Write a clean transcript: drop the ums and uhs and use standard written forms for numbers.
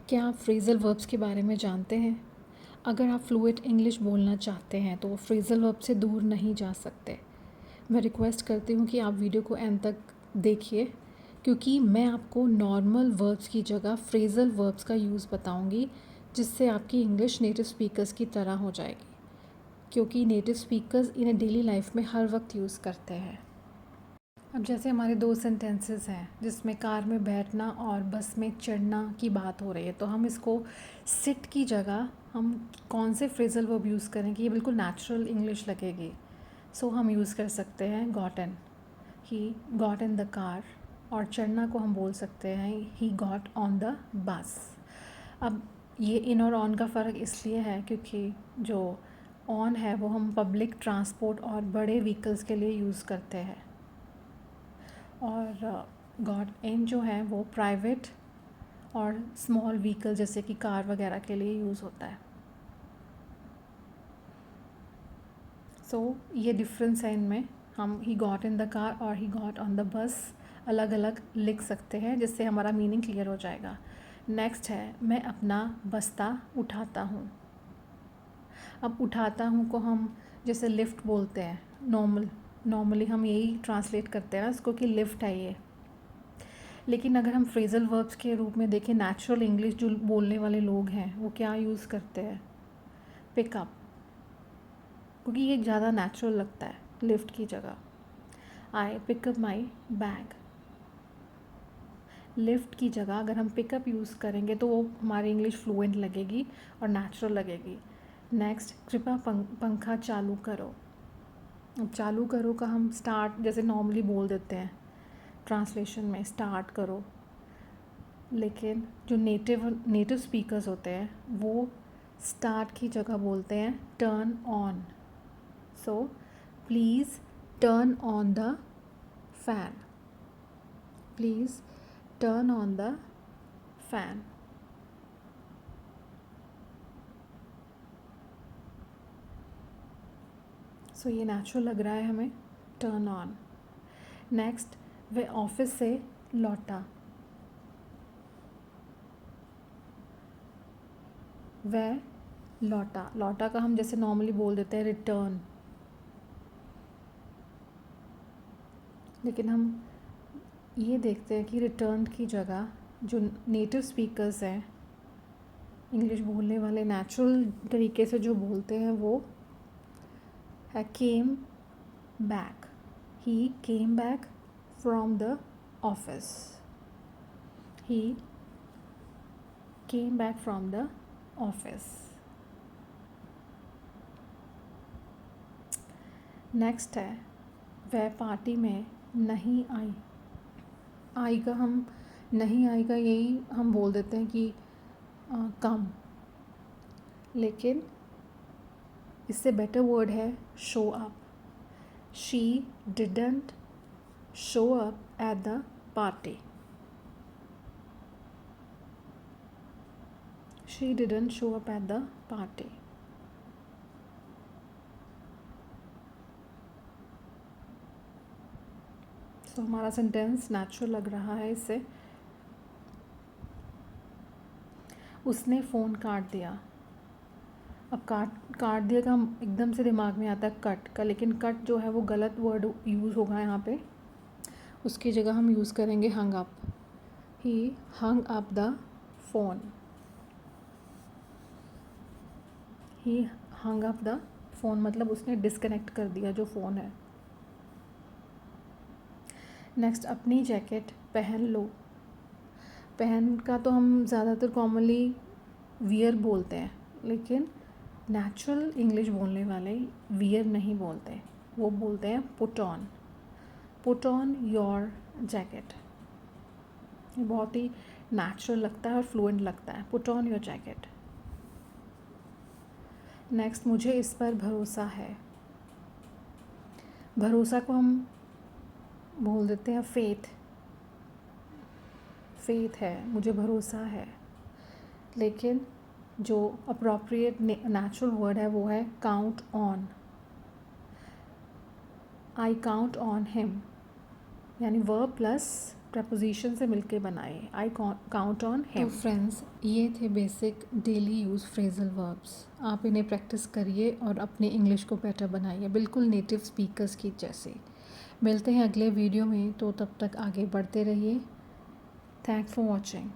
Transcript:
क्या आप phrasal verbs के बारे में जानते हैं? अगर आप फ्लुएंट इंग्लिश बोलना चाहते हैं तो फ्रेज़ल वर्ब से दूर नहीं जा सकते। मैं रिक्वेस्ट करती हूँ कि आप वीडियो को एंड तक देखिए, क्योंकि मैं आपको नॉर्मल वर्ब्स की जगह फ्रेज़ल वर्ब्स का यूज़ बताऊँगी, जिससे आपकी इंग्लिश नेटिव स्पीकर्स की तरह हो जाएगी, क्योंकि नेटिव स्पीकर्स इन्हें डेली लाइफ में हर वक्त यूज़ करते हैं। अब जैसे हमारे दो सेंटेंसेस हैं जिसमें कार में बैठना और बस में चढ़ना की बात हो रही है, तो हम इसको सिट की जगह हम कौन से फ्रेजल वर्ब यूज़ करें कि ये बिल्कुल नेचुरल इंग्लिश लगेगी। सो हम यूज़ कर सकते हैं gotten, he got in the car, और चढ़ना को हम बोल सकते हैं he got on the bus. अब ये इन और ऑन का फ़र्क इसलिए है क्योंकि जो ऑन है वो हम पब्लिक ट्रांसपोर्ट और बड़े व्हीकल्स के लिए यूज़ करते हैं, और गॉट इन जो है वो प्राइवेट और स्मॉल व्हीकल जैसे कि कार वगैरह के लिए यूज़ होता है। सो ये डिफरेंस है इनमें। हम he got in the car और he got on the bus अलग अलग लिख सकते हैं, जिससे हमारा मीनिंग क्लियर हो जाएगा। नेक्स्ट है मैं अपना बस्ता उठाता हूँ। अब उठाता हूँ को हम जैसे लिफ्ट बोलते हैं, नॉर्मली हम यही ट्रांसलेट करते हैं ना इसको कि लिफ्ट है ये। लेकिन अगर हम फ्रेजल वर्ब्स के रूप में देखें, नेचुरल इंग्लिश जो बोलने वाले लोग हैं वो क्या यूज़ करते हैं? पिकअप, क्योंकि ये ज़्यादा नेचुरल लगता है लिफ्ट की जगह। आई पिकअप माई बैग। लिफ्ट की जगह अगर हम पिकअप यूज़ करेंगे तो वो हमारी इंग्लिश फ्लुएंट लगेगी और नेचुरल लगेगी। नेक्स्ट, कृपया पंखा चालू करो। अब चालू करो का हम स्टार्ट जैसे नॉर्मली बोल देते हैं ट्रांसलेशन में, स्टार्ट करो, लेकिन जो नेटिव स्पीकर्स होते हैं वो स्टार्ट की जगह बोलते हैं turn on. So please turn on the fan, please turn on the fan. So ये नेचुरल लग रहा है हमें, टर्न ऑन। नेक्स्ट, वह ऑफिस से लौटा। वह लौटा, लौटा का हम जैसे नॉर्मली बोल देते हैं रिटर्न, लेकिन हम ये देखते हैं कि रिटर्न की जगह जो नेटिव स्पीकर्स हैं, इंग्लिश बोलने वाले नेचुरल तरीके से जो बोलते हैं, वो है came back. He came back from the office. He came back from the office. Next है वह पार्टी में नहीं आई। आई का हम नहीं आई का यही हम बोल देते हैं कि कम, लेकिन इससे बेटर वर्ड है show up. She didn't show up at the party. She didn't show up at the party. So हमारा सेंटेंस नेचुरल लग रहा है इससे। उसने फ़ोन काट दिया। अब काट दिया का हम एकदम से दिमाग में आता है कट का, लेकिन कट जो है वो गलत वर्ड यूज़ होगा यहाँ पे। उसकी जगह हम यूज़ करेंगे hung up. He hung up the phone. He hung up the phone मतलब उसने डिस्कनेक्ट कर दिया जो फ़ोन है। नेक्स्ट, अपनी जैकेट पहन लो। पहन का तो हम ज़्यादातर कॉमनली वियर बोलते हैं, लेकिन नेचुरल इंग्लिश बोलने वाले वियर नहीं बोलते, वो बोलते हैं put on. Put on your jacket. ये बहुत ही नेचुरल लगता है और फ्लुएंट लगता है, put on your jacket. Next, मुझे इस पर भरोसा है। भरोसा को हम बोल देते हैं फेथ। फेथ है, मुझे भरोसा है, लेकिन जो अप्रोप्रिएट नेचुरल वर्ड है वो है count on. I count on him, यानी वर्ब प्लस प्रपोजिशन से मिलके बनाए। I count on him. तो फ्रेंड्स, ये थे basic daily use phrasal verbs. आप इन्हें प्रैक्टिस करिए और अपनी इंग्लिश को बेटर बनाइए, बिल्कुल नेटिव स्पीकर्स की जैसे। मिलते हैं अगले वीडियो में, तो तब तक आगे बढ़ते रहिए। Thanks for watching.